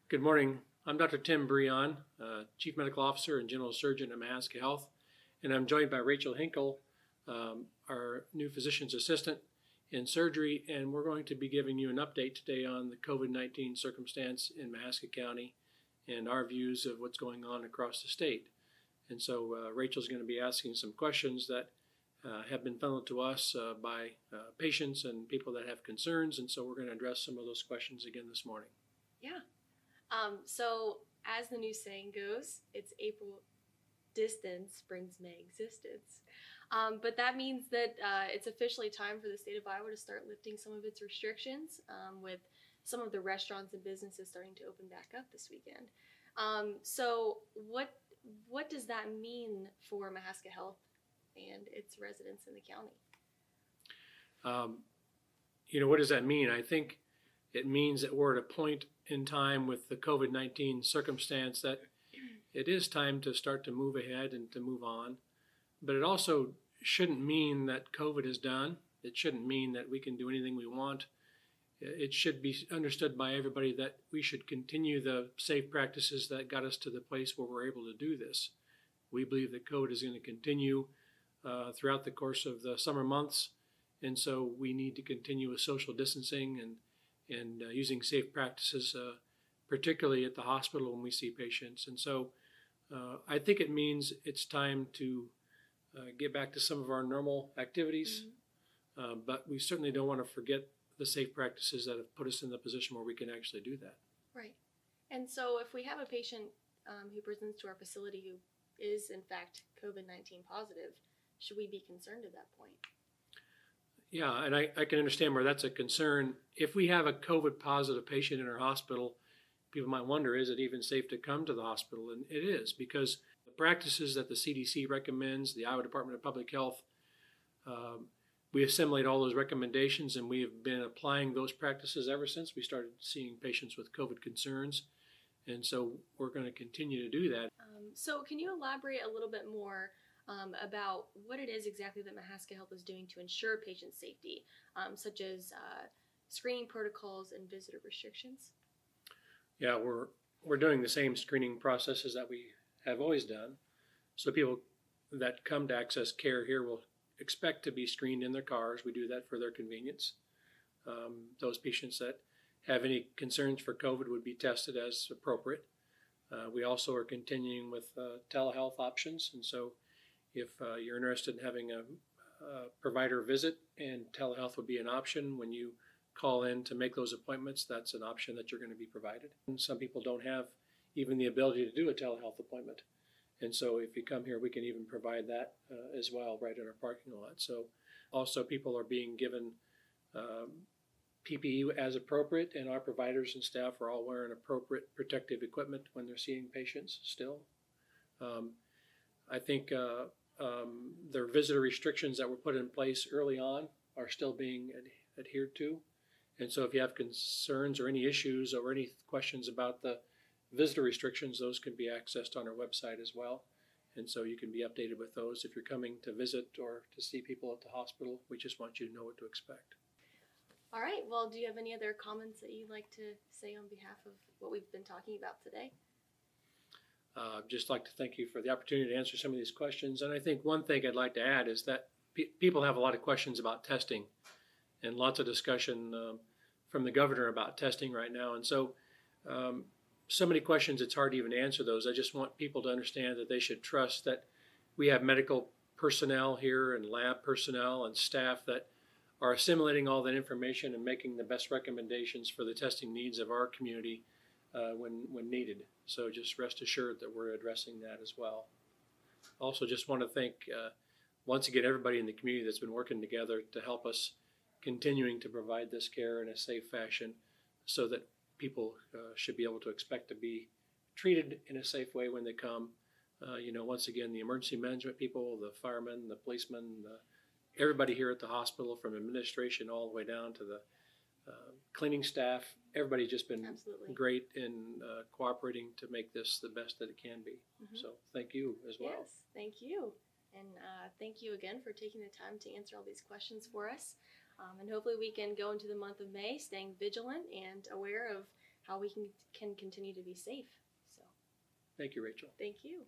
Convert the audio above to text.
Good morning. I'm Dr. Tim Breon, Chief Medical Officer and General Surgeon at Mahaska Health, and I'm joined by Rachel Hinkle, our new physician's assistant in surgery, and we're going to be giving you an update today on the COVID-19 circumstance in Mahaska County and our views of what's going on across the state. And so Rachel's going to be asking some questions that have been funneled to us by patients and people that have concerns, and so we're going to address some of those questions again this morning. Yeah. So as the new saying goes, it's April distance brings May existence. But that means that it's officially time for the state of Iowa to start lifting some of its restrictions, with some of the restaurants and businesses starting to open back up this weekend. So what does that mean for Mahaska Health and its residents in the county? What does that mean? I think it means that we're at a point in time with the COVID-19 circumstance that it is time to start to move ahead and to move on. But it also shouldn't mean that COVID is done. It shouldn't mean that we can do anything we want. It should be understood by everybody that we should continue the safe practices that got us to the place where we're able to do this. We believe that COVID is going to continue throughout the course of the summer months, and so we need to continue with social distancing and using safe practices, particularly at the hospital when we see patients. And so I think it means it's time to get back to some of our normal activities, but we certainly don't want to forget the safe practices that have put us in the position where we can actually do that. Right. And so if we have a patient who presents to our facility who is in fact COVID-19 positive, should we be concerned at that point? Yeah, and I can understand where that's a concern. If we have a COVID positive patient in our hospital, people might wonder, is it even safe to come to the hospital? And it is, because the practices that the CDC recommends, the Iowa Department of Public Health, we assimilate all those recommendations, and we have been applying those practices ever since we started seeing patients with COVID concerns. And so we're going to continue to do that. So can you elaborate a little bit more about what it is exactly that Mahaska Health is doing to ensure patient safety, such as screening protocols and visitor restrictions? Yeah, we're doing the same screening processes that we have always done. So people that come to access care here will expect to be screened in their cars. We do that for their convenience. Those patients that have any concerns for COVID would be tested as appropriate. We also are continuing with telehealth options, and so if you're interested in having a provider visit and telehealth would be an option when you call in to make those appointments, that's an option that you're going to be provided. And some people don't have even the ability to do a telehealth appointment. And so if you come here, we can even provide that as well right in our parking lot. So also people are being given PPE as appropriate, and our providers and staff are all wearing appropriate protective equipment when they're seeing patients still. I think their visitor restrictions that were put in place early on are still being adhered to. And so if you have concerns or any issues or any questions about the visitor restrictions, those can be accessed on our website as well. And so you can be updated with those if you're coming to visit or to see people at the hospital. We just want you to know what to expect. All right. Well, do you have any other comments that you'd like to say on behalf of what we've been talking about today? I'd just like to thank you for the opportunity to answer some of these questions. And I think one thing I'd like to add is that people have a lot of questions about testing and lots of discussion from the governor about testing right now. And so so many questions, it's hard to even answer those. I just want people to understand that they should trust that we have medical personnel here and lab personnel and staff that are assimilating all that information and making the best recommendations for the testing needs of our community when needed. So just rest assured that we're addressing that as well. Also just want to thank once again everybody in the community that's been working together to help us continuing to provide this care in a safe fashion so that people should be able to expect to be treated in a safe way when they come. Once again, the emergency management people, the firemen, the policemen, everybody here at the hospital, from administration all the way down to the cleaning staff, everybody's just been Absolutely. Great in cooperating to make this the best that it can be. So thank you as well. Yes, thank you. And thank you again for taking the time to answer all these questions for us. And hopefully we can go into the month of May staying vigilant and aware of how we can continue to be safe. So Thank you, Rachel. thank you.